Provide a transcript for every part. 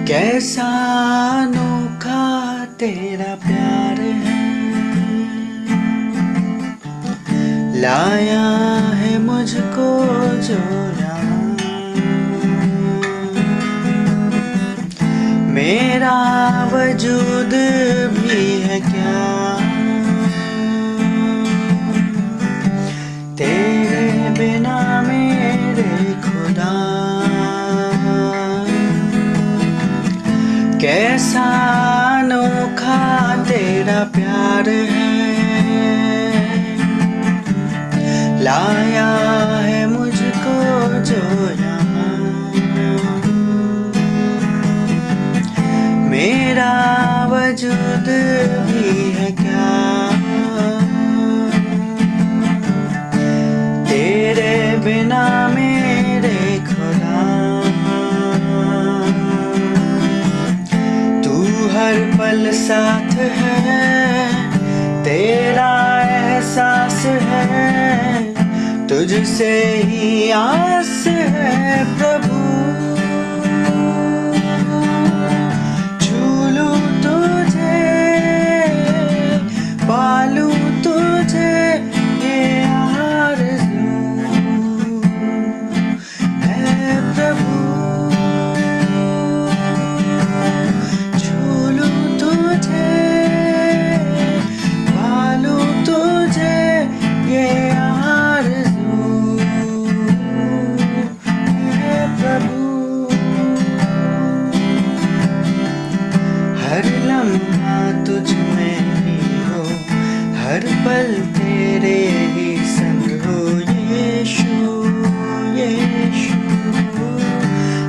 कैसा अनोखा तेरा प्यार है, लाया है मुझको जो यहाँ। मेरा वजूद भी है क्या तेरे बिना मेरे खुदा। कैसा अनोखा तेरा प्यार है, लाया है मुझको जो यहाँ। मेरा वजूद भी है क्या तेरे बिना मेरे खुदा। हर पल साथ है, तेरा एहसास है, तुझसे ही आस है प्रभु। छू लूं तुझे, पालूं तुझे, ये आरज़ू है प्रभु। हर लम्हा तुझ में ही हो, हर पल तेरे ही संग हो यीशु, यीशु।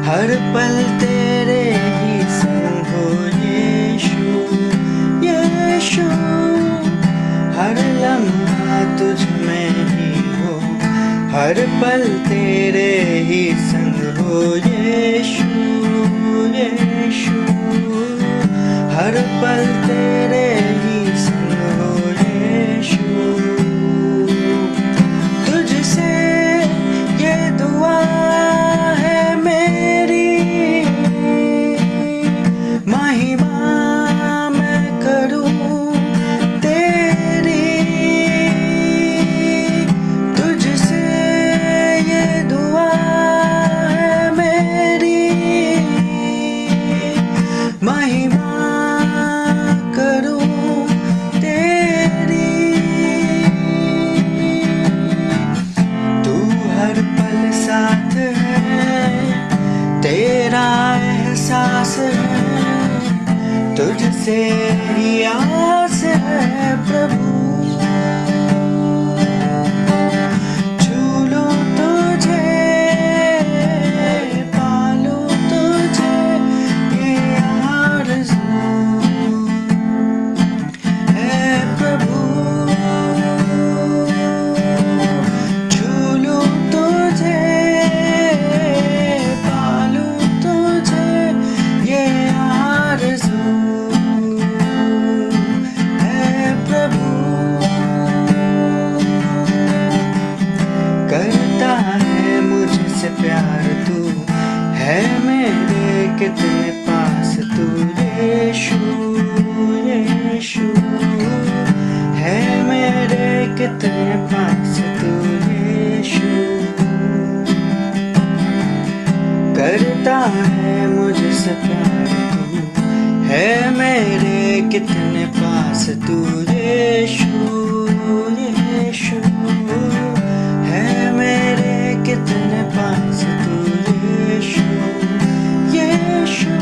हर पल तेरे ही संग हो यीशु, यीशु। हर लम्हा तुझ में ही हो, हर पल तेरे ही संग हो यीशु, यीशु। हर पल तेरे ही संग हो यीशु। तुझसे ये दुआ है मेरी, महिमा मैं करूं तेरी। तुझसे ये दुआ है मेरी, महिमा करूं तेरी। तू हर पल साथ है, तेरा एहसास है, तुझसे ही आस है प्रभु। छू लूं तुझे, पालूं तुझे, ये आरज़ू है प्रभु। छू लूं तुझे, पालूं तुझे, ये आरज़ू है प्रभु। करता है मुझसे प्यार तू, है मेरे कितने पास तू यीशु, यीशु। है मेरे कितने पास तू यीशु। करता है मुझसे प्यार तू, है मेरे कितने पास तू यीशु, यीशु। है मेरे कितने पास तू यीशु, यीशु।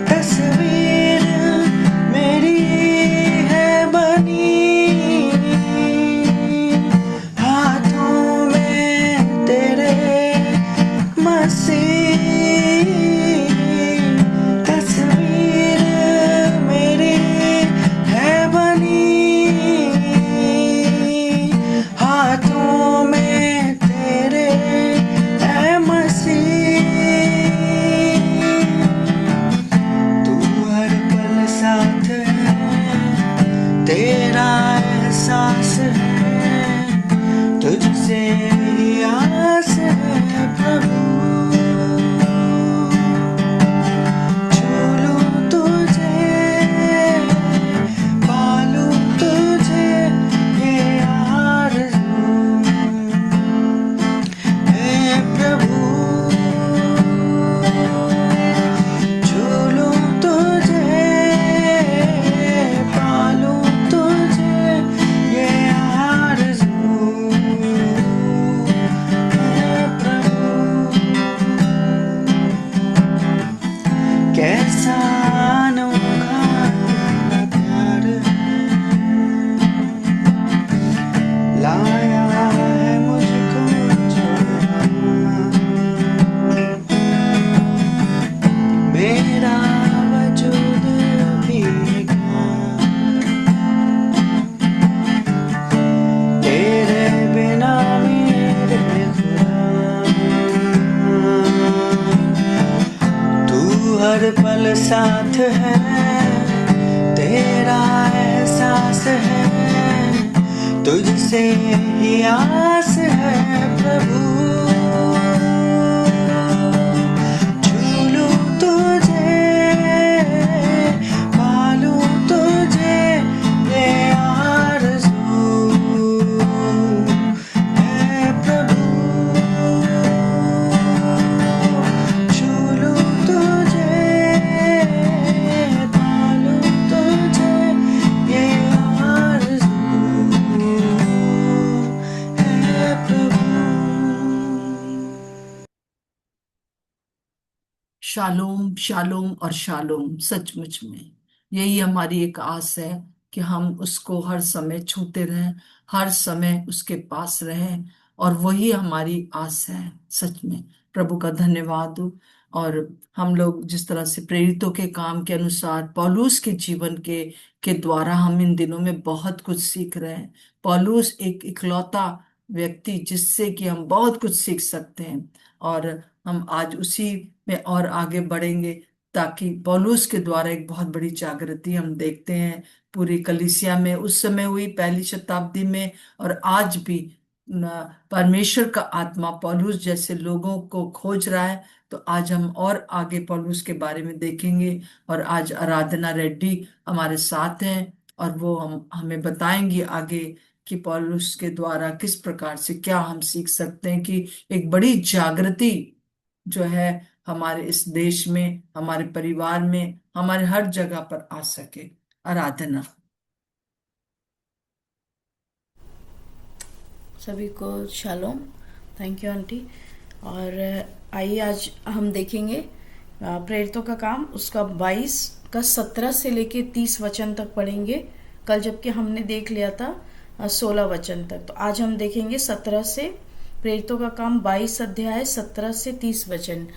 तस्वीर मेरी है बनी, हाथों में तेरे मसीह। हर पल साथ है, तेरा एहसास है, तुझसे ही आस है प्रभु। छू लूं तुझे, पालूं तुझे, ये आरज़ू है प्रभु। छू लूं तुझे, पालूं तुझे, ये आरज़ू है प्रभु। शालोम शालोम और शालोम। सचमुच में यही हमारी एक आस है कि हम उसको हर समय छूते रहें, हर समय उसके पास रहें, और वही हमारी आस है। सच में प्रभु का धन्यवाद हो। और हम लोग जिस तरह से प्रेरितों के काम के अनुसार पौलुस के जीवन के द्वारा हम इन दिनों में बहुत कुछ सीख रहे हैं। पौलुस एक इकलौता व्यक्ति जिससे कि हम बहुत कुछ सीख सकते हैं, और हम आज उसी में और आगे बढ़ेंगे, ताकि पौलुस के द्वारा एक बहुत बड़ी जागृति हम देखते हैं पूरी कलीसिया में, उस समय हुई पहली शताब्दी में, और आज भी परमेश्वर का आत्मा पौलुस जैसे लोगों को खोज रहा है। तो आज हम और आगे पौलुस के बारे में देखेंगे, और आज आराधना रेड्डी हमारे साथ हैं, और वो हमें बताएंगी आगे कि पौलुस के द्वारा किस प्रकार से क्या हम सीख सकते हैं कि एक बड़ी जागृति जो है हमारे इस देश में, हमारे परिवार में, हमारे हर जगह पर आ सके। आराधना। सभी को शालोम। Thank you aunty. और आइए आज हम देखेंगे प्रेरितों का काम, उसका 22 का 17 से लेके 30 वचन तक पढ़ेंगे। कल जबकि हमने देख लिया था 16 वचन तक, तो आज हम देखेंगे 17 से, प्रेरितों का काम 22 अध्याय 17 से 30 वचन।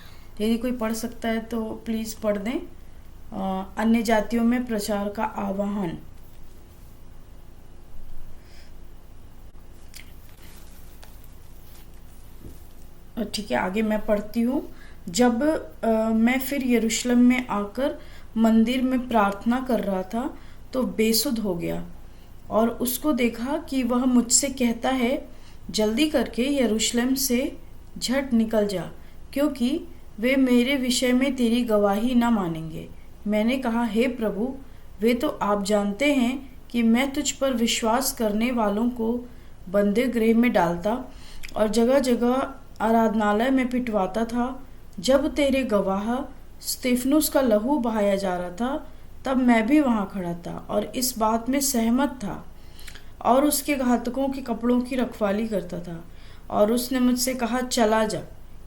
यदि कोई पढ़ सकता है तो प्लीज पढ़ दें। अन्य जातियों में प्रचार का आह्वान। ठीक है, आगे मैं पढ़ती हूँ। जब मैं फिर यरूशलेम में आकर मंदिर में प्रार्थना कर रहा था तो बेसुध हो गया, और उसको देखा कि वह मुझसे कहता है, जल्दी करके यरूशलेम से झट निकल जा, क्योंकि वे मेरे विषय में तेरी गवाही न मानेंगे। मैंने कहा, हे प्रभु, वे तो आप जानते हैं कि मैं तुझ पर विश्वास करने वालों को बंदी गृह में डालता और जगह जगह आराधनालय में पिटवाता था। जब तेरे गवाह स्तिफनुस का लहू बहाया जा रहा था, तब मैं भी वहां खड़ा था और इस बात में सहमत था, और उसके घातकों के कपड़ों की रखवाली करता था। और उसने मुझसे कहा, चला जा,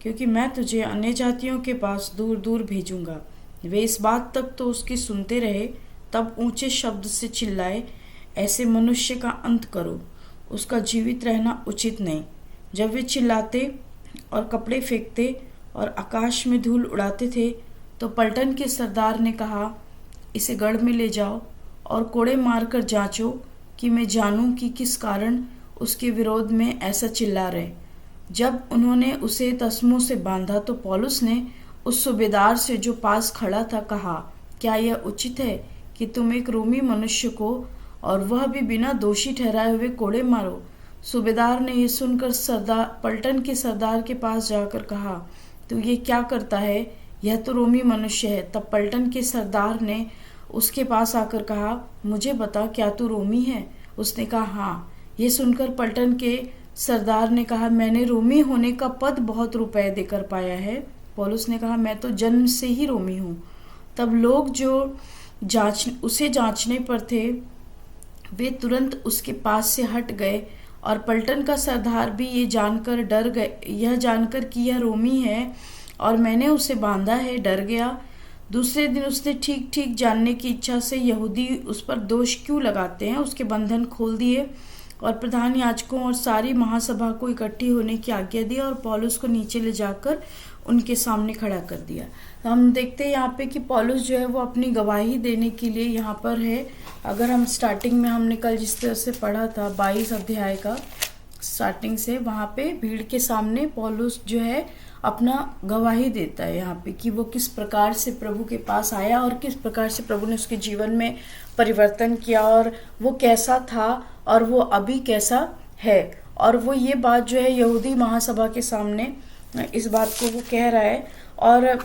क्योंकि मैं तुझे अन्य जातियों के पास दूर दूर भेजूंगा। वे इस बात तक तो उसकी सुनते रहे, तब ऊंचे शब्द से चिल्लाए, ऐसे मनुष्य का अंत करो, उसका जीवित रहना उचित नहीं। जब वे चिल्लाते और कपड़े फेंकते और आकाश में धूल उड़ाते थे, तो पलटन के सरदार ने कहा, इसे गढ़ में ले जाओ और कोड़े मारकर जांचो कि मैं जानूं कि किस कारण उसके विरोध में ऐसा चिल्ला रहे। जब उन्होंने उसे तस्मों से बांधा तो पौलुस ने उस सूबेदार से जो पास खड़ा था कहा, क्या यह उचित है कि तुम एक रोमी मनुष्य को, और वह भी बिना दोषी ठहराए हुए, कोड़े मारो? सूबेदार ने यह सुनकर पलटन के सरदार के पास जाकर कहा, तू ये क्या करता है? यह तो रोमी मनुष्य है। तब पलटन के सरदार ने उसके पास आकर कहा, मुझे बता, क्या तू रोमी है? उसने कहा, हाँ। ये सुनकर पलटन के सरदार ने कहा, मैंने रोमी होने का पद बहुत रुपए देकर पाया है। पौलुस ने कहा, मैं तो जन्म से ही रोमी हूँ। तब लोग जो उसे जांचने पर थे, वे तुरंत उसके पास से हट गए, और पलटन का सरदार भी यह जानकर कि यह रोमी है और मैंने उसे बांधा है, डर गया। दूसरे दिन उसने ठीक ठीक जानने की इच्छा से यहूदी उस पर दोष क्यों लगाते हैं, उसके बंधन खोल दिए और प्रधान याजकों और सारी महासभा को इकट्ठी होने की आज्ञा दी और पौलुस को नीचे ले जाकर उनके सामने खड़ा कर दिया। तो हम देखते हैं यहाँ पे कि पौलुस जो है वो अपनी गवाही देने के लिए यहाँ पर है। अगर हम स्टार्टिंग में हमने कल जिस तरह से पढ़ा था 22 अध्याय का स्टार्टिंग से, वहाँ पे भीड़ के सामने पौलुस जो है अपना गवाही देता है यहाँ पे कि वो किस प्रकार से प्रभु के पास आया और किस प्रकार से प्रभु ने उसके जीवन में परिवर्तन किया और वो कैसा था और वो अभी कैसा है। और वो ये बात जो है यहूदी महासभा के सामने इस बात को वो कह रहा है। और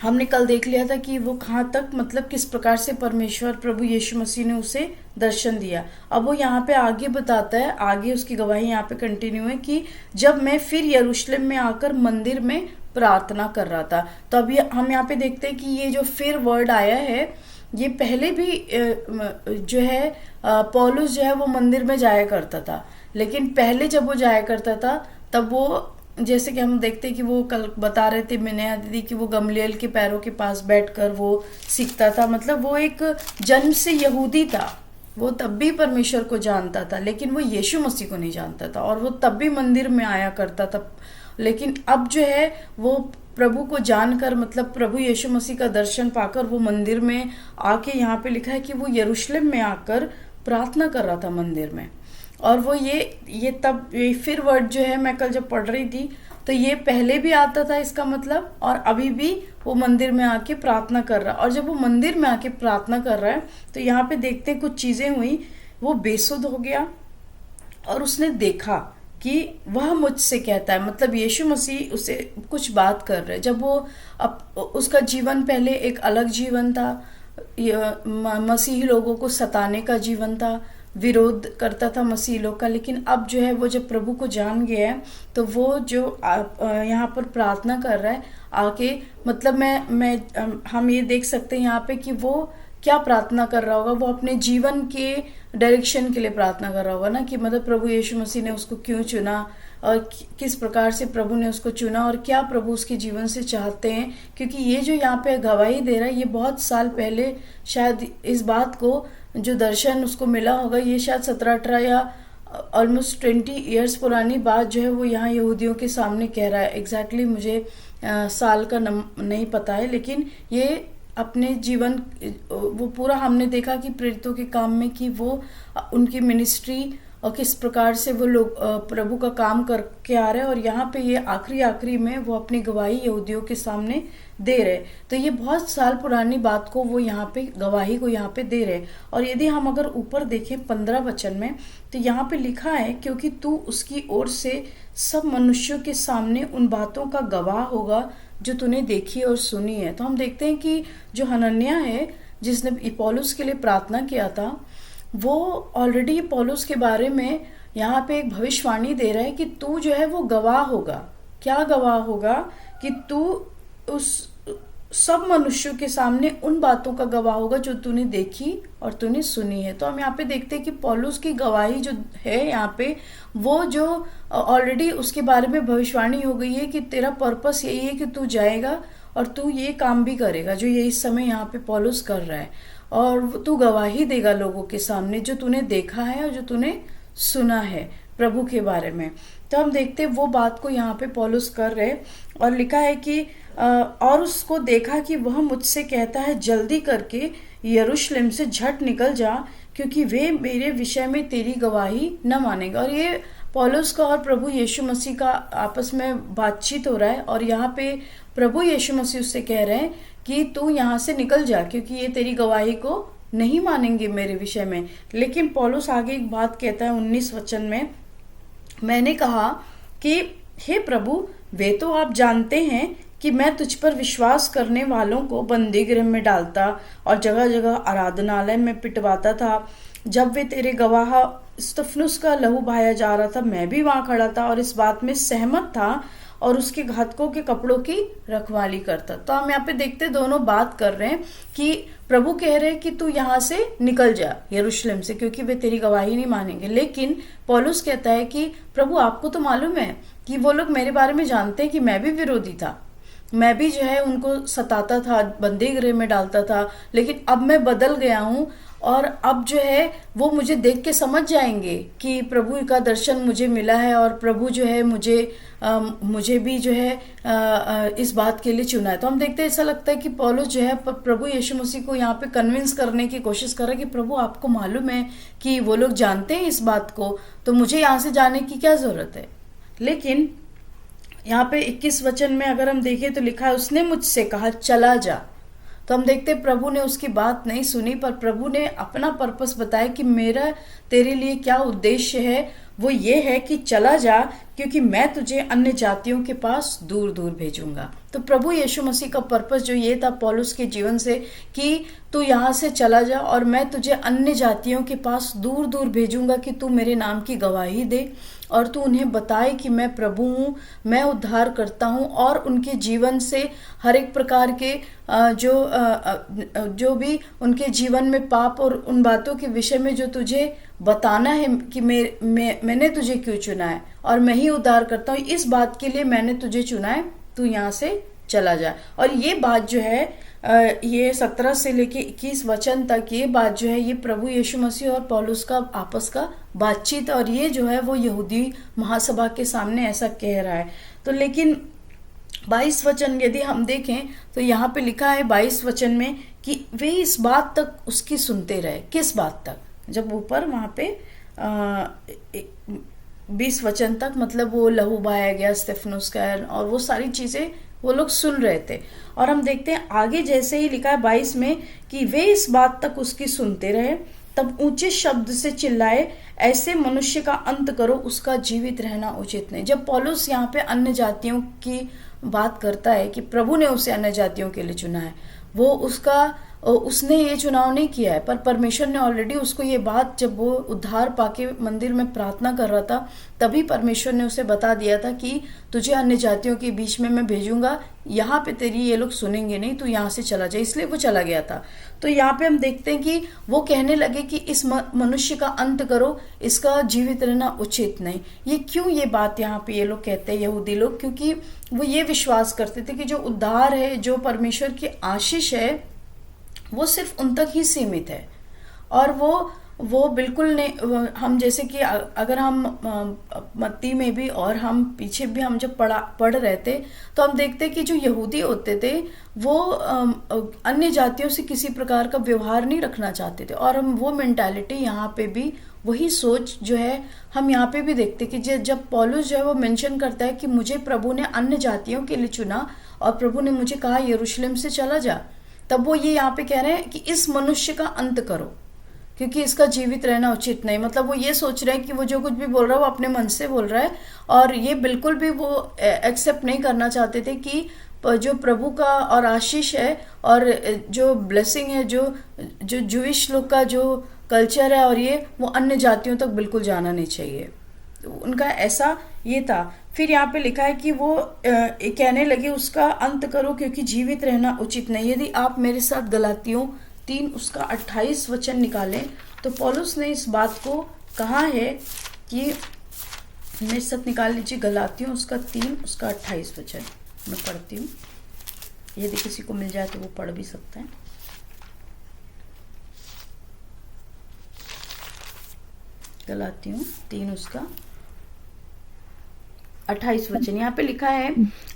हमने कल देख लिया था कि वो कहाँ तक मतलब किस प्रकार से परमेश्वर प्रभु यीशु मसीह ने उसे दर्शन दिया। अब वो यहाँ पे आगे बताता है, आगे उसकी गवाही यहाँ पे कंटिन्यू है कि जब मैं फिर यरूशलेम में आकर मंदिर में प्रार्थना कर रहा था। तो अभी हम यहाँ पे देखते हैं कि ये जो फिर वर्ड आया है ये पहले भी जो है पौलुस जो है वो मंदिर में जाया करता था, लेकिन पहले जब वो जाया करता था तब वो जैसे कि हम देखते कि वो कल बता रहे थे मिनेया दीदी कि वो गमलीएल के पैरों के पास बैठकर वो सीखता था। मतलब वो एक जन्म से यहूदी था, वो तब भी परमेश्वर को जानता था लेकिन वो यीशु मसीह को नहीं जानता था और वो तब भी मंदिर में आया करता था। लेकिन अब जो है वो प्रभु को जानकर मतलब प्रभु यीशु मसीह का दर्शन पाकर वो मंदिर में आके यहाँ पे लिखा है कि वो यरूशलेम में आकर प्रार्थना कर रहा था मंदिर में। और वो ये तब ये फिर वर्ड जो है मैं कल जब पढ़ रही थी तो ये पहले भी आता था इसका मतलब, और अभी भी वो मंदिर में आके प्रार्थना कर रहा। और जब वो मंदिर में आके प्रार्थना कर रहा है तो यहाँ पे देखते कुछ चीजें हुई। वो बेसुध हो गया और उसने देखा कि वह मुझसे कहता है, मतलब यीशु मसीह उसे कुछ बात कर रहे। जब वो उसका जीवन पहले एक अलग जीवन था, मसीही लोगों को सताने का जीवन था, विरोध करता था मसीह लोग का। लेकिन अब जो है वो जब प्रभु को जान गया है तो वो जो यहाँ पर प्रार्थना कर रहा है आके, मतलब हम ये देख सकते हैं यहाँ पे कि वो क्या प्रार्थना कर रहा होगा। वो अपने जीवन के डायरेक्शन के लिए प्रार्थना कर रहा होगा ना, कि मतलब प्रभु यीशु मसीह ने उसको क्यों चुना और किस प्रकार से प्रभु ने उसको चुना और क्या प्रभु उसके जीवन से चाहते हैं। क्योंकि ये जो यहाँ पे गवाही दे रहा है ये बहुत साल पहले शायद इस बात को जो दर्शन उसको मिला होगा, ये शायद 17-18 या ऑलमोस्ट 20 ईयर्स पुरानी बात जो है वो यहाँ यहूदियों के सामने कह रहा है। एग्जैक्टली मुझे साल का नहीं पता है, लेकिन ये अपने जीवन वो पूरा हमने देखा कि प्रेरितों के काम में कि वो उनकी मिनिस्ट्री और किस प्रकार से वो लोग प्रभु का काम करके आ रहे हैं। और यहाँ पे ये आखिरी में वो अपनी गवाही यहूदियों के सामने दे रहे। तो ये बहुत साल पुरानी बात को वो यहाँ पे गवाही को यहाँ पे दे रहे। और यदि हम अगर ऊपर देखें 15 वचन में तो यहाँ पे लिखा है, क्योंकि तू उसकी ओर से सब मनुष्यों के सामने उन बातों का गवाह होगा जो तूने देखी और सुनी है। तो हम देखते हैं कि जो हनन्याह है जिसने पौलुस के लिए प्रार्थना किया था, वो ऑलरेडी पौलुस के बारे में यहाँ पे एक भविष्यवाणी दे रहा है कि तू जो है वो गवाह होगा। क्या गवाह होगा? कि तू उस सब मनुष्यों के सामने उन बातों का गवाह होगा जो तूने देखी और तूने सुनी है। तो हम यहाँ पे देखते हैं कि पौलुस की गवाही जो है यहाँ पे, वो जो ऑलरेडी उसके बारे में भविष्यवाणी हो गई है कि तेरा पर्पस यही है कि तू जाएगा और तू ये काम भी करेगा जो ये इस समय यहाँ पे पौलुस कर रहा है, और तू गवाही देगा लोगों के सामने जो तूने देखा है और जो तूने सुना है प्रभु के बारे में। तो हम देखते वो बात को यहाँ पे पौलुस कर रहे। और लिखा है कि और उसको देखा कि वह मुझसे कहता है, जल्दी करके यरूशलेम से झट निकल जा, क्योंकि वे मेरे विषय में तेरी गवाही न मानेगा। और ये पौलुस का और प्रभु यीशु मसीह का आपस में बातचीत हो रहा है। और यहाँ पे प्रभु यीशु मसीह उससे कह रहे हैं कि तू यहाँ से निकल जा, क्योंकि ये तेरी गवाही को नहीं मानेंगे मेरे विषय में। लेकिन पौलुस आगे एक बात कहता है 19 वचन में, मैंने कहा कि हे प्रभु, वे तो आप जानते हैं कि मैं तुझ पर विश्वास करने वालों को बंदीगृह में डालता और जगह जगह आराधनालय में पिटवाता था। जब वे तेरे गवाह स्तिफनुस का लहू बहाया जा रहा था, मैं भी वहां खड़ा था और इस बात में सहमत था और उसके घातकों के कपड़ों की रखवाली करता। तो हम यहाँ पे देखते दोनों बात कर रहे हैं कि प्रभु कह रहे हैं कि तू यहाँ से निकल जा यरूशलेम से, क्योंकि वे तेरी गवाही नहीं मानेंगे। लेकिन पौलुस कहता है कि प्रभु आपको तो मालूम है कि वो लोग मेरे बारे में जानते हैं कि मैं भी विरोधी था, मैं भी जो है उनको सताता था, बंदीगृह में डालता था। लेकिन अब मैं बदल गया हूँ और अब जो है वो मुझे देख के समझ जाएंगे कि प्रभु का दर्शन मुझे मिला है और प्रभु जो है मुझे भी जो है इस बात के लिए चुना है। तो हम देखते हैं ऐसा लगता है कि पौलुस जो है प्रभु यीशु मसीह को यहाँ पे कन्विंस करने की कोशिश कर रहा है कि प्रभु आपको मालूम है कि वो लोग जानते हैं इस बात को, तो मुझे यहाँ से जाने की क्या जरूरत है। लेकिन यहाँ पे 21 वचन में अगर हम देखें तो लिखा है, उसने मुझसे कहा चला जा। तो हम देखते हैं प्रभु ने उसकी बात नहीं सुनी, पर प्रभु ने अपना पर्पस बताया कि मेरा तेरे लिए क्या उद्देश्य है। वो ये है कि चला जा, क्योंकि मैं तुझे अन्य जातियों के पास दूर दूर भेजूंगा। तो प्रभु यीशु मसीह का पर्पस जो ये था पौलुस के जीवन से, कि तू यहाँ से चला जा और मैं तुझे अन्य जातियों के पास दूर दूर भेजूंगा, कि तू मेरे नाम की गवाही दे और तू उन्हें बताए कि मैं प्रभु हूँ, मैं उद्धार करता हूँ। और उनके जीवन से हर एक प्रकार के जो भी उनके जीवन में पाप और उन बातों के विषय में जो तुझे बताना है कि मैंने तुझे क्यों चुना है और मैं ही उद्धार करता हूँ, इस बात के लिए मैंने तुझे चुना है, तू यहाँ से चला जा। और ये बात जो है ये 17 से लेके 21 वचन तक ये बात जो है, ये प्रभु यीशु मसीह और पौलुस का आपस का बातचीत, और ये जो है वो यहूदी महासभा के सामने ऐसा कह रहा है। तो लेकिन 22 वचन यदि हम देखें तो यहाँ पे लिखा है 22 वचन में कि वे इस बात तक उसकी सुनते रहे। किस बात तक? जब ऊपर वहाँ पे 20 वचन तक, मतलब वो लहू बहाया गया स्तेफनुस का और वो सारी चीजें वो लोग सुन रहे थे। और हम देखते हैं आगे जैसे ही लिखा है 22 में कि वे इस बात तक उसकी सुनते रहे, तब ऊंचे शब्द से चिल्लाए, ऐसे मनुष्य का अंत करो, उसका जीवित रहना उचित नहीं। जब पौलुस यहाँ पे अन्य जातियों की बात करता है कि प्रभु ने उसे अन्य जातियों के लिए चुना है, वो उसने ये चुनाव नहीं किया है, पर परमेश्वर ने ऑलरेडी उसको ये बात, जब वो उद्धार पाके मंदिर में प्रार्थना कर रहा था, तभी परमेश्वर ने उसे बता दिया था कि तुझे अन्य जातियों के बीच में मैं भेजूंगा, यहाँ पे तेरी ये लोग सुनेंगे नहीं, तू यहाँ से चला जाए। इसलिए वो चला गया था। तो यहाँ पे हम देखते हैं कि वो कहने लगे कि इस मनुष्य का अंत करो, इसका जीवित रहना उचित नहीं। ये क्यों ये बात यहाँ पे ये लोग कहते हैं, यहूदी लोग? क्योंकि वो ये विश्वास करते थे कि जो उद्धार है, जो परमेश्वर की आशीष है, वो सिर्फ उन तक ही सीमित है। और वो बिल्कुल नहीं, हम जैसे कि अगर हम मत्ती में भी और हम पीछे भी हम जब पढ़ रहे थे, तो हम देखते कि जो यहूदी होते थे वो अन्य जातियों से किसी प्रकार का व्यवहार नहीं रखना चाहते थे। और हम वो मेंटालिटी यहाँ पे भी, वही सोच जो है हम यहाँ पे भी देखते कि जब पौलुस जो है वो मेंशन करता है कि मुझे प्रभु ने अन्य जातियों के लिए चुना और प्रभु ने मुझे कहा यरूशलेम से चला जा, तब वो ये यहाँ पे कह रहे हैं कि इस मनुष्य का अंत करो, क्योंकि इसका जीवित रहना उचित नहीं। मतलब वो ये सोच रहे हैं कि वो जो कुछ भी बोल रहा है वो अपने मन से बोल रहा है, और ये बिल्कुल भी वो एक्सेप्ट नहीं करना चाहते थे कि जो प्रभु का और आशीष है और जो ब्लेसिंग है, जो जूइश लोग का जो कल्चर है, और ये वो अन्य जातियों तक बिल्कुल जाना नहीं चाहिए। तो उनका ऐसा ये था। फिर यहाँ पे लिखा है कि वो कहने लगे उसका अंत करो, क्योंकि जीवित रहना उचित नहीं। यदि आप मेरे साथ गलातियों 3 उसका 28 वचन निकालें, तो पौलुस ने इस बात को कहा है कि मेरे साथ निकाल लीजिए गलातियों उसका 3 उसका 28 वचन। मैं पढ़ती हूँ, यदि किसी को मिल जाए तो वो पढ़ भी सकता है। गलातियों 3 उसका 28 वचन यहाँ पे लिखा है,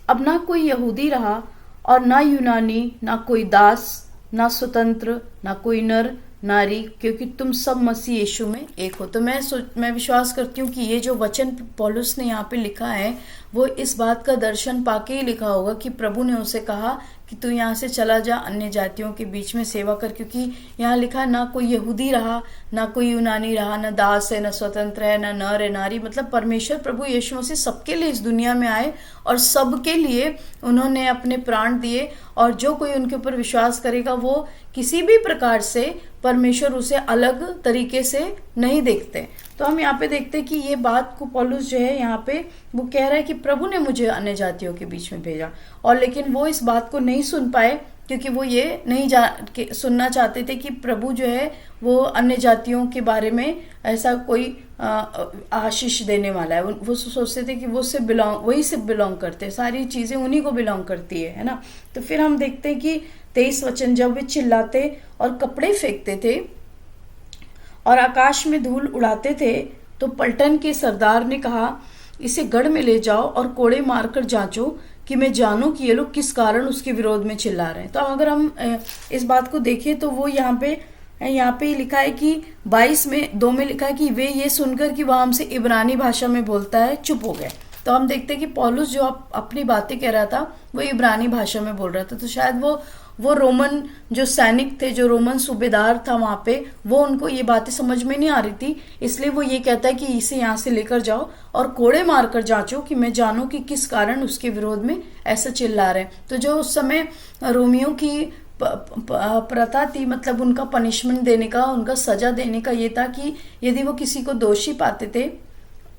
अब ना कोई यहूदी रहा और ना यूनानी, ना कोई दास, ना स्वतंत्र, ना कोई नर नारी, क्योंकि तुम सब मसीह यीशु में एक हो। तो मैं विश्वास करती हूँ कि ये जो वचन पौलुस ने यहाँ पे लिखा है, वो इस बात का दर्शन पाके ही लिखा होगा कि प्रभु ने उसे कहा कि तू यहाँ से चला जा, अन्य जातियों के बीच में सेवा कर। क्योंकि यहाँ लिखा ना कोई यहूदी रहा, ना कोई यूनानी रहा, ना दास है, ना स्वतंत्र है, ना नर है नारी। मतलब परमेश्वर प्रभु यीशु मसीह सबके लिए इस दुनिया में आए और सबके लिए उन्होंने अपने प्राण दिए, और जो कोई उनके ऊपर विश्वास करेगा वो किसी भी प्रकार से परमेश्वर उसे अलग तरीके से नहीं देखते। तो हम यहाँ पे देखते हैं कि ये बात को पौलुस जो है यहाँ पे वो कह रहा है कि प्रभु ने मुझे अन्य जातियों के बीच में भेजा, और लेकिन वो इस बात को नहीं सुन पाए, क्योंकि वो ये नहीं सुनना चाहते थे कि प्रभु जो है वो अन्य जातियों के बारे में ऐसा कोई आशीष देने वाला है। वो सोचते थे कि वही से बिलोंग करते हैं, सारी चीजें उन्हीं को बिलोंग करती है ना। तो फिर हम देखते हैं कि 23 वचन, जब वे चिल्लाते और कपड़े फेंकते थे और आकाश में धूल उड़ाते थे, तो पलटन के सरदार ने कहा, इसे गढ़ में ले जाओ और कोड़े मारकर जांचो कि मैं जानूं कि ये लोग किस कारण उसके विरोध में चिल्ला रहे हैं। तो अगर हम इस बात को देखें तो वो यहाँ पे लिखा है कि 22 में 2 में लिखा है कि वे ये सुनकर कि वह हमसे इब्रानी भाषा में बोलता है चुप हो गए। तो हम देखते हैं कि पौलुस जो अपनी बातें कह रहा था वो इब्रानी भाषा में बोल रहा था। तो शायद वो रोमन जो सैनिक थे, जो रोमन सूबेदार था वहां पे, वो उनको ये बातें समझ में नहीं आ रही थी, इसलिए वो ये कहता है कि इसे यहाँ से लेकर जाओ और कोड़े मारकर जांचो कि मैं जानूं कि किस कारण उसके विरोध में ऐसा चिल्ला रहे हैं। तो जो उस समय रोमियों की प्रथा थी, मतलब उनका पनिशमेंट देने का, उनका सजा देने का ये था कि यदि वो किसी को दोषी पाते थे,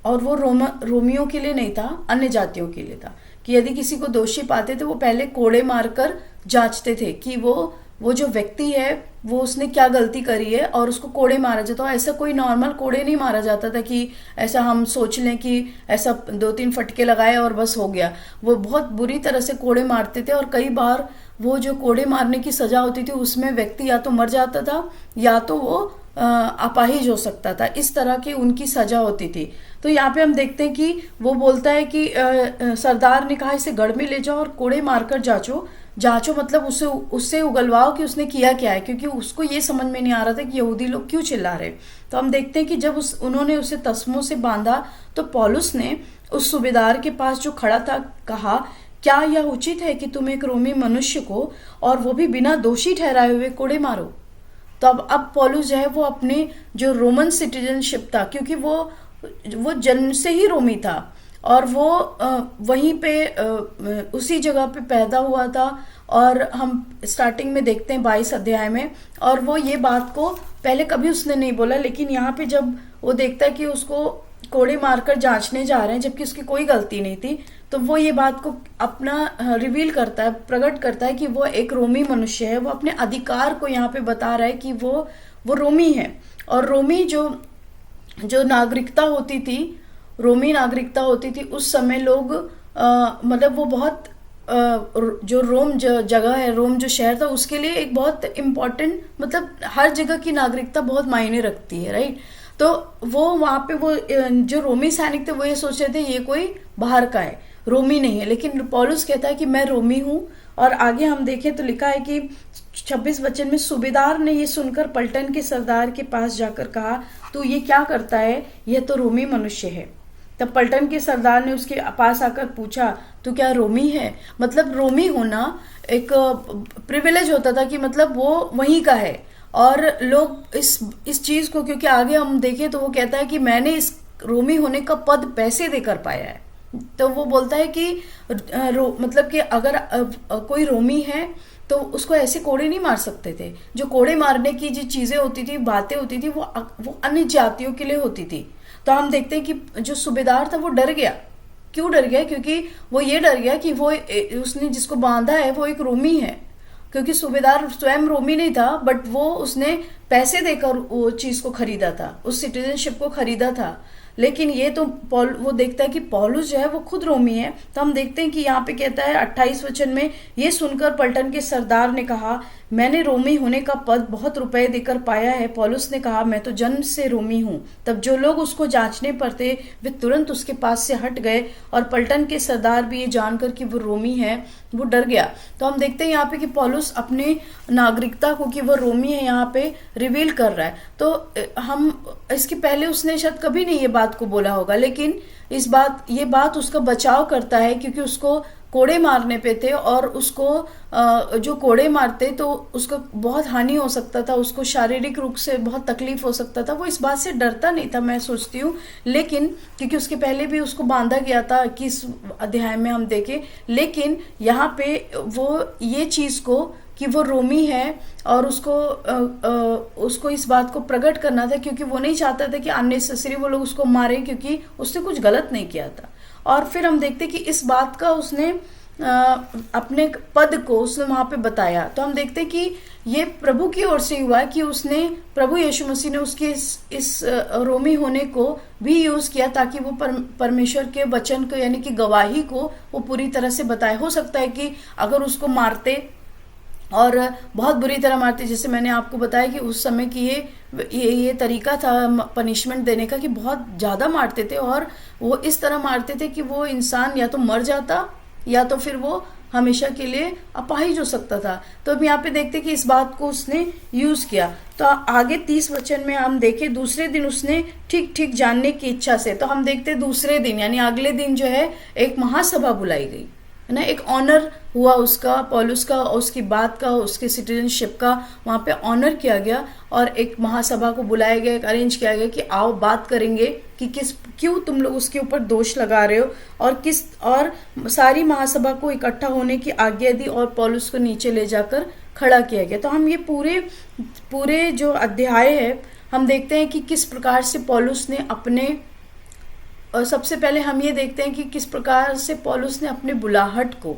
और वो रोमियों के लिए नहीं था, अन्य जातियों के लिए था, कि यदि किसी को दोषी पाते थे वो पहले कोड़े मारकर जांचते थे कि वो जो व्यक्ति है वो उसने क्या गलती करी है और उसको कोड़े मारा जाता। ऐसा कोई नॉर्मल कोड़े नहीं मारा जाता था कि ऐसा हम सोच लें कि ऐसा 2-3 फटके लगाए और बस हो गया। वो बहुत बुरी तरह से कोड़े मारते थे और कई बार वो जो कोड़े मारने की सजा होती थी उसमें व्यक्ति या तो मर जाता था या तो वो अपाहिज हो सकता था। इस तरह की उनकी सजा होती थी। तो यहाँ पे हम देखते हैं कि वो बोलता है कि सरदार ने कहा इसे गढ़ में ले जाओ और कोड़े मारकर जांचो मतलब उससे उगलवाओ कि उसने किया क्या है, क्योंकि उसको ये समझ में नहीं आ रहा था कि यहूदी लोग क्यों चिल्ला रहे। तो हम देखते हैं कि जब उन्होंने उसे तस्मों से बांधा तो पौलुस ने उस सूबेदार के पास जो खड़ा था कहा, क्या यह उचित है कि तुम एक रोमी मनुष्य को, और वो भी बिना दोषी ठहराए हुए, कोड़े मारो। तो अब पौलुस जो है वो अपने जो रोमन सिटीजनशिप था, क्योंकि वो जन्म से ही रोमी था और वो वहीं पे उसी जगह पे पैदा हुआ था। और हम स्टार्टिंग में देखते हैं 22 अध्याय में, और वो ये बात को पहले कभी उसने नहीं बोला, लेकिन यहाँ पे जब वो देखता है कि उसको कोड़े मारकर जांचने जा रहे हैं जबकि उसकी कोई गलती नहीं थी, तो वो ये बात को अपना रिवील करता है, प्रकट करता है कि वो एक रोमी मनुष्य है। वो अपने अधिकार को यहाँ पे बता रहा है कि वो रोमी है। और रोमी जो नागरिकता होती थी, रोमी नागरिकता होती थी उस समय लोग मतलब वो बहुत जो रोम जगह है, रोम जो शहर था, उसके लिए एक बहुत इम्पोर्टेंट, मतलब हर जगह की नागरिकता बहुत मायने रखती है, राइट। तो वो वहां पे वो जो रोमी सैनिक थे वो ये सोच रहे थे ये कोई बाहर का है, रोमी नहीं है। लेकिन पौलुस कहता है कि मैं रोमी हूं। और आगे हम देखें तो लिखा है कि 26 वचन में, सूबेदार ने ये सुनकर पलटन के सरदार के पास जाकर कहा, तू ये क्या करता है, यह तो रोमी मनुष्य है। तब पलटन के सरदार ने उसके पास आकर पूछा, तू क्या रोमी है? मतलब रोमी होना एक प्रिविलेज होता था कि मतलब वो वहीं का है। और लोग इस चीज को, क्योंकि आगे हम देखें तो वो कहता है कि मैंने इस रोमी होने का पद पैसे देकर पाया है। तो वो बोलता है कि मतलब कि अगर कोई रोमी है तो उसको ऐसे कोड़े नहीं मार सकते थे। जो कोड़े मारने की जो चीजें होती थी, बातें होती थी, वो अन्य जातियों के लिए होती थी। तो हम देखते हैं कि जो सूबेदार था वो डर गया। क्यों डर गया? क्योंकि वो ये डर गया कि वो उसने जिसको बांधा है वो एक रोमी है। क्योंकि सूबेदार स्वयं रोमी नहीं था, बट वो उसने पैसे देकर वो चीज को खरीदा था, उस सिटीजनशिप को खरीदा था। लेकिन ये तो वो देखता है कि पौलुस जो है वो खुद रोमी है। तो हम देखते हैं कि यहाँ पे कहता है 28 वचन में, ये सुनकर पलटन के सरदार ने कहा, मैंने रोमी होने का पद बहुत रुपए देकर पाया है। पौलुस ने कहा, मैं तो जन्म से रोमी हूं। तब जो लोग उसको जांचने पर थे वे तुरंत उसके पास से हट गए, और पलटन के सरदार भी ये जानकर कि वो रोमी है वो डर गया। तो हम देखते हैं यहाँ पे कि पौलुस अपने नागरिकता को, कि वो रोमी है, यहाँ पे रिवील कर रहा है। तो हम इसके पहले उसने शायद कभी नहीं ये बात को बोला होगा, लेकिन ये बात उसका बचाव करता है, क्योंकि उसको कोड़े मारने पे थे और उसको जो कोड़े मारते तो उसका बहुत हानि हो सकता था, उसको शारीरिक रूप से बहुत तकलीफ हो सकता था। वो इस बात से डरता नहीं था, मैं सोचती हूँ, लेकिन क्योंकि उसके पहले भी उसको बांधा गया था, 21 अध्याय में हम देखें। लेकिन यहाँ पे वो ये चीज को कि वो रोमी है और उसको इस बात को प्रकट करना था, क्योंकि वो नहीं चाहता था कि अननेसेसरी वो लोग उसको मारे, क्योंकि उसने कुछ गलत नहीं किया था। और फिर हम देखते कि इस बात का उसने अपने पद को उसने वहां पे बताया। तो हम देखते कि ये प्रभु की ओर से हुआ कि उसने, प्रभु यीशु मसीह ने उसके इस रोमी होने को भी यूज किया ताकि वो परमेश्वर के वचन को, यानी कि गवाही को वो पूरी तरह से बताए। हो सकता है कि अगर उसको मारते और बहुत बुरी तरह मारते, जैसे मैंने आपको बताया कि उस समय की ये तरीका था पनिशमेंट देने का कि बहुत ज़्यादा मारते थे, और वो इस तरह मारते थे कि वो इंसान या तो मर जाता या तो फिर वो हमेशा के लिए अपाहिज हो सकता था। तो अब यहाँ पे देखते कि इस बात को उसने यूज किया। तो आगे 30 वचन में हम देखें, दूसरे दिन उसने ठीक ठीक जानने की इच्छा से, तो हम देखते दूसरे दिन यानी अगले दिन जो है एक महासभा बुलाई गई, है ना। एक ऑनर हुआ उसका, पौलुस का, उसकी बात का, उसके सिटीजनशिप का वहाँ पे ऑनर किया गया और एक महासभा को बुलाया गया, एक अरेंज किया गया कि आओ बात करेंगे कि क्यों तुम लोग उसके ऊपर दोष लगा रहे हो, और सारी महासभा को इकट्ठा होने की आज्ञा दी और पौलुस को नीचे ले जाकर खड़ा किया गया। तो हम ये पूरे जो अध्याय है हम देखते हैं कि किस प्रकार से पौलुस ने अपने, और सबसे पहले हम ये देखते हैं कि किस प्रकार से पौलुस ने अपने बुलाहट को,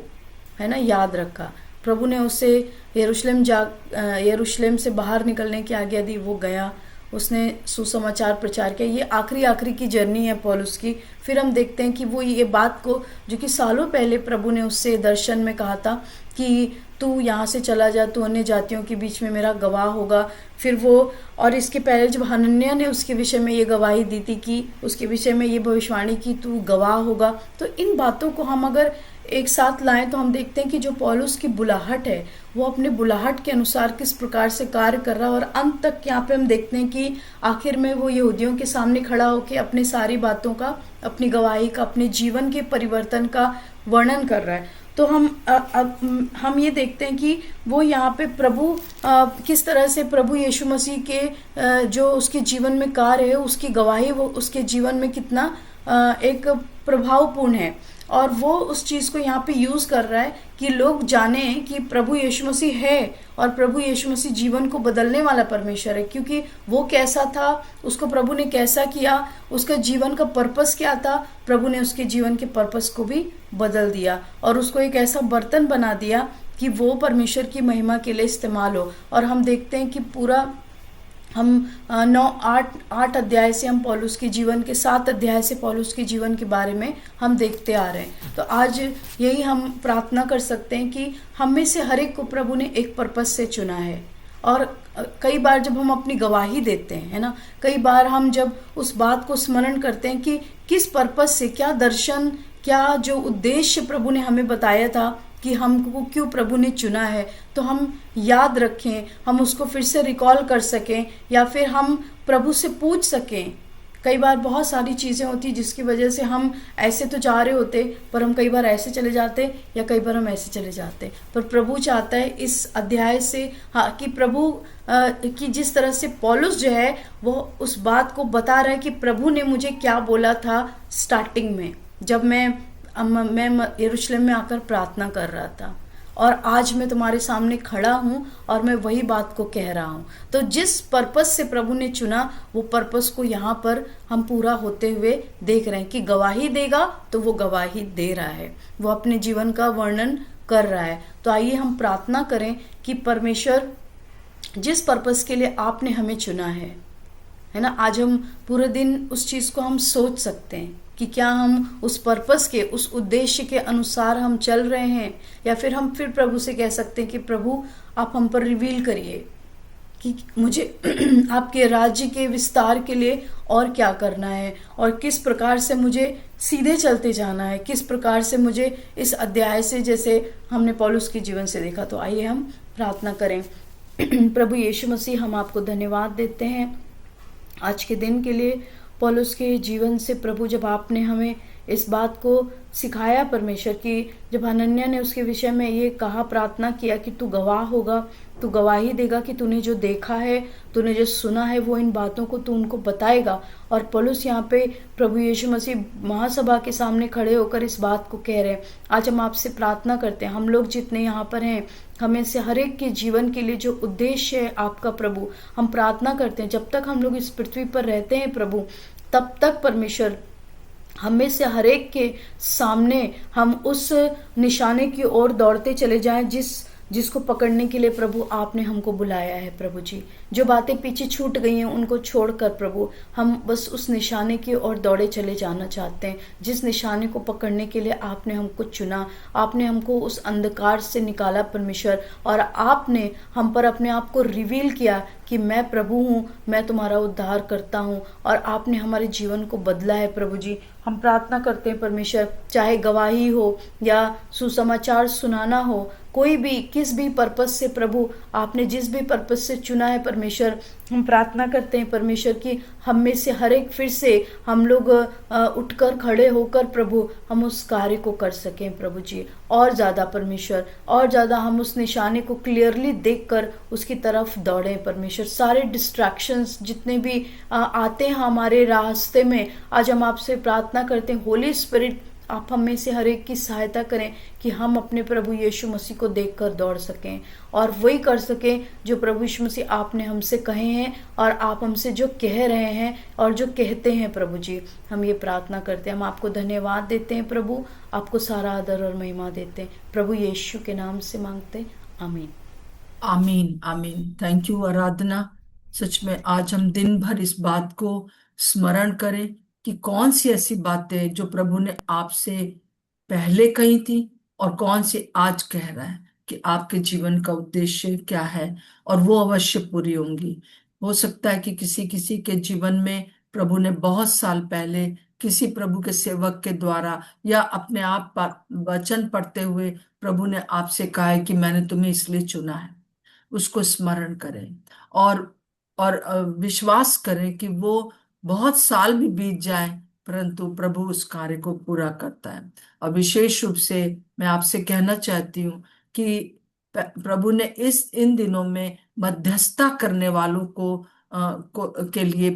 है ना, याद रखा। प्रभु ने उसे यरूशलेम से बाहर निकलने की आज्ञा दी, वो गया, उसने सुसमाचार प्रचार किया। ये आखिरी की जर्नी है पौलुस की। फिर हम देखते हैं कि वो ये बात को, जो कि सालों पहले प्रभु ने उससे दर्शन में कहा था कि तू यहाँ से चला जा, तू अन्य जातियों के बीच में मेरा गवाह होगा। फिर वो, और इसके पहले जब हनन्याह ने उसके विषय में ये गवाही दी थी कि उसके विषय में ये भविष्यवाणी की तू गवाह होगा। तो इन बातों को हम अगर एक साथ लाएं तो हम देखते हैं कि जो पौलुस की बुलाहट है वो अपने बुलाहट के अनुसार किस प्रकार से कार्य कर रहा है। और अंत तक यहाँ पे हम देखते हैं कि आखिर में वो यहूदियों के सामने खड़ा होकर अपने सारी बातों का, अपनी गवाही का, अपने जीवन के परिवर्तन का वर्णन कर रहा है। तो हम ये देखते हैं कि वो यहाँ पे प्रभु किस तरह से प्रभु यीशु मसीह के जो उसके जीवन में कार्य है, उसकी गवाही वो उसके जीवन में कितना एक प्रभावपूर्ण है, और वो उस चीज़ को यहाँ पे यूज़ कर रहा है कि लोग जाने कि प्रभु यीशु मसीह है और प्रभु यीशु मसीह जीवन को बदलने वाला परमेश्वर है। क्योंकि वो कैसा था, उसको प्रभु ने कैसा किया, उसका जीवन का पर्पस क्या था, प्रभु ने उसके जीवन के पर्पस को भी बदल दिया और उसको एक ऐसा बर्तन बना दिया कि वो परमेश्वर की महिमा के लिए इस्तेमाल हो। और हम देखते हैं कि पूरा हम 8 अध्याय से हम पौलुस के जीवन के 7 अध्याय से पौलुस के जीवन के बारे में हम देखते आ रहे हैं। तो आज यही हम प्रार्थना कर सकते हैं कि हम में से हर एक को प्रभु ने एक पर्पस से चुना है। और कई बार जब हम अपनी गवाही देते हैं, है ना, कई बार हम जब उस बात को स्मरण करते हैं कि किस पर्पस से, क्या दर्शन, क्या जो उद्देश्य प्रभु ने हमें बताया था कि हमको क्यों प्रभु ने चुना है, तो हम याद रखें, हम उसको फिर से रिकॉल कर सकें या फिर हम प्रभु से पूछ सकें। कई बार बहुत सारी चीज़ें होती जिसकी वजह से हम ऐसे तो जा रहे होते पर हम कई बार ऐसे चले जाते या कई बार हम ऐसे चले जाते, पर प्रभु चाहता है इस अध्याय से, हाँ, कि प्रभु कि जिस तरह से पौलुस जो है वो उस बात को बता रहा है कि प्रभु ने मुझे क्या बोला था स्टार्टिंग में, जब मैं यरूशलेम में आकर प्रार्थना कर रहा था, और आज मैं तुम्हारे सामने खड़ा हूँ और मैं वही बात को कह रहा हूँ। तो जिस पर्पस से प्रभु ने चुना वो पर्पस को यहाँ पर हम पूरा होते हुए देख रहे हैं कि गवाही देगा तो वो गवाही दे रहा है, वो अपने जीवन का वर्णन कर रहा है। तो आइए हम प्रार्थना करें कि परमेश्वर जिस पर्पस के लिए आपने हमें चुना है ना, आज हम पूरे दिन उस चीज़ को हम सोच सकते हैं कि क्या हम उस पर्पस के, उस उद्देश्य के अनुसार हम चल रहे हैं, या फिर हम फिर प्रभु से कह सकते हैं कि प्रभु आप हम पर रिवील करिए कि मुझे आपके राज्य के विस्तार के लिए और क्या करना है और किस प्रकार से मुझे सीधे चलते जाना है, किस प्रकार से मुझे इस अध्याय से, जैसे हमने पौलुस के जीवन से देखा। तो आइए हम प्रार्थना करें। प्रभु यीशु मसीह, हम आपको धन्यवाद देते हैं आज के दिन के लिए, पौलुस के जीवन से। प्रभु, जब आपने हमें इस बात को सिखाया परमेश्वर की, जब हनन्याह ने उसके विषय में ये कहा, प्रार्थना किया कि तू गवाह होगा, तू गवाही देगा कि तूने जो देखा है, तूने जो सुना है, वो इन बातों को तू उनको बताएगा। और पौलुस यहाँ पे प्रभु यीशु मसीह महासभा के सामने खड़े होकर इस बात को कह रहे हैं। आज हम आपसे प्रार्थना करते हैं, हम लोग जितने यहाँ पर हैं, हमें से हर एक के जीवन के लिए जो उद्देश्य है आपका प्रभु, हम प्रार्थना करते हैं जब तक हम लोग इस पृथ्वी पर रहते हैं प्रभु, तब तक परमेश्वर हमें से हर एक के सामने हम उस निशाने की ओर दौड़ते चले जाएं जिसको पकड़ने के लिए प्रभु आपने हमको बुलाया है प्रभु जी। जो बातें पीछे छूट गई हैं उनको छोड़कर प्रभु हम बस उस निशाने की ओर दौड़े चले जाना चाहते हैं, जिस निशाने को पकड़ने के लिए आपने हमको चुना। आपने हमको उस अंधकार से निकाला परमेश्वर, और आपने हम पर अपने आप को रिवील किया कि मैं प्रभु हूँ, मैं तुम्हारा उद्धार करता हूँ, और आपने हमारे जीवन को बदला है प्रभु जी। हम प्रार्थना करते हैं परमेश्वर, चाहे गवाही हो या सुसमाचार सुनाना हो, कोई भी किस भी पर्पस से प्रभु आपने जिस भी पर्पस से चुना है परमेश्वर, हम प्रार्थना करते हैं परमेश्वर कि हम में से हर एक फिर से हम लोग उठकर खड़े होकर प्रभु हम उस कार्य को कर सकें प्रभु जी। और ज़्यादा परमेश्वर, और ज़्यादा हम उस निशाने को क्लियरली देखकर उसकी तरफ दौड़ें परमेश्वर। सारे डिस्ट्रैक्शंस जितने भी आते हैं हमारे रास्ते में, आज हम आपसे प्रार्थना करते हैं होली स्पिरिट आप हम में से हर एक की सहायता करें कि हम अपने प्रभु यीशु मसीह को देखकर दौड़ सकें और वही कर सकें जो प्रभु यीशु मसीह आपने हमसे कहे हैं और आप हमसे जो कह रहे हैं और जो कहते हैं प्रभु जी। हम ये प्रार्थना करते हैं, हम आपको धन्यवाद देते हैं प्रभु, आपको सारा आदर और महिमा देते हैं प्रभु यीशु के नाम से मांगते हैं, आमीन। आमीन आमीन। थैंक यू आराधना। सच में आज हम दिन भर इस बात को स्मरण करें कि कौन सी ऐसी बातें जो प्रभु ने आपसे पहले कही थी और कौन सी आज कह रहा है कि आपके जीवन का उद्देश्य क्या है, और वो अवश्य पूरी होंगी। हो सकता है कि किसी किसी के जीवन में प्रभु ने बहुत साल पहले किसी प्रभु के सेवक के द्वारा या अपने आप वचन पढ़ते हुए प्रभु ने आपसे कहा है कि मैंने तुम्हें इसलिए चुना है। उसको स्मरण करें और विश्वास करें कि वो बहुत साल भी बीत जाए परंतु प्रभु उस कार्य को पूरा करता है। और विशेष रूप से मैं आपसे कहना चाहती हूँ कि प्रभु ने इन दिनों में मध्यस्थता करने वालों के लिए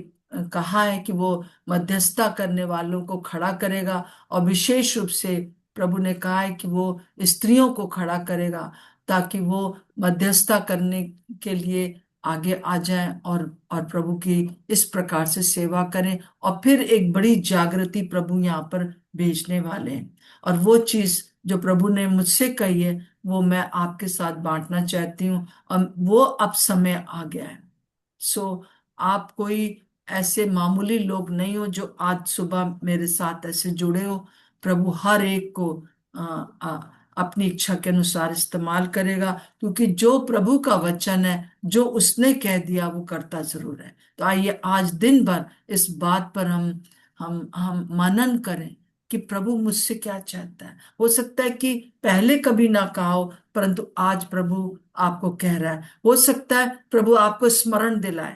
कहा है कि वो मध्यस्थता करने वालों को खड़ा करेगा, और विशेष रूप से प्रभु ने कहा है कि वो स्त्रियों को खड़ा करेगा ताकि वो मध्यस्थता करने के लिए आगे आ जाएं और प्रभु की इस प्रकार से सेवा करें। और फिर एक बड़ी जागृति प्रभु यहाँ पर भेजने वाले हैं, और वो चीज जो प्रभु ने मुझसे कही है वो मैं आपके साथ बांटना चाहती हूँ, और वो अब समय आ गया है। सो आप कोई ऐसे मामूली लोग नहीं हो जो आज सुबह मेरे साथ ऐसे जुड़े हो। प्रभु हर एक को आ, आ, अपनी इच्छा के अनुसार इस्तेमाल करेगा, क्योंकि जो प्रभु का वचन है, जो उसने कह दिया वो करता जरूर है। तो आइए आज दिन भर इस बात पर हम मनन करें कि प्रभु मुझसे क्या चाहता है। हो सकता है कि पहले कभी ना कहा हो परंतु आज प्रभु आपको कह रहा है। हो सकता है प्रभु आपको स्मरण दिलाए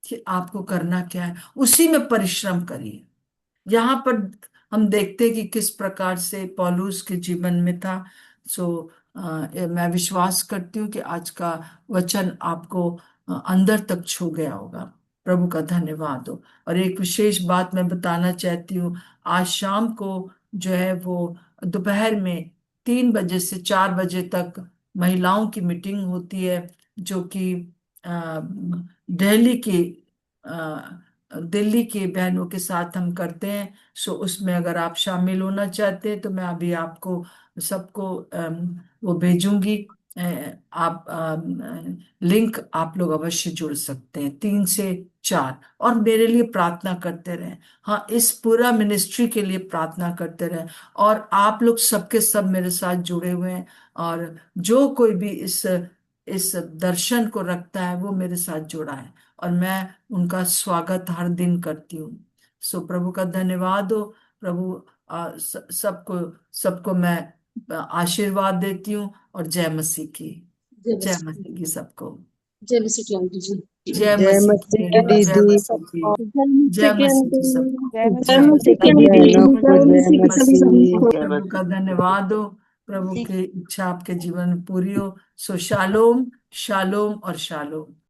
कि आपको करना क्या है, उसी में परिश्रम करिए। यहाँ पर हम देखते हैं कि किस प्रकार से पौलुस के जीवन में था। सो मैं विश्वास करती हूँ कि आज का वचन आपको अंदर तक छू गया होगा। प्रभु का धन्यवाद हो। और एक विशेष बात मैं बताना चाहती हूँ, आज शाम को जो है वो दोपहर में 3 बजे से 4 बजे तक महिलाओं की मीटिंग होती है, जो कि दिल्ली की दिल्ली की बहनों के साथ हम करते हैं। सो उसमें अगर आप शामिल होना चाहते हैं तो मैं अभी आपको सबको वो भेजूंगी। आप लिंक आप लोग अवश्य जुड़ सकते हैं 3 से 4, और मेरे लिए प्रार्थना करते रहें। हाँ, इस पूरा मिनिस्ट्री के लिए प्रार्थना करते रहें, और आप लोग सबके सब मेरे साथ जुड़े हुए हैं, और जो कोई भी इस दर्शन को रखता है वो मेरे साथ जुड़ा है, और मैं उनका स्वागत हर दिन करती हूँ। सो प्रभु का धन्यवाद हो। प्रभु सबको सबको मैं आशीर्वाद देती हूँ, और जय मसीह की, जय जय मसीह मसीह की सबको। जय मसीह की आंटी जी। जय जय मसीह मसीह की, की जय दीदी। मसीह की, जय मसीह जय की मसीह आंटी, की सबको, जय जय जय मसीह मसीह की सब की। आंटी, बहनों को जय जय मसीह की सभी मसीह सभी मसीह। को। प्रभु का धन्यवाद हो। प्रभु की इच्छा आपके जीवन में पूरी हो। सो शालोम शालोम और शालोम।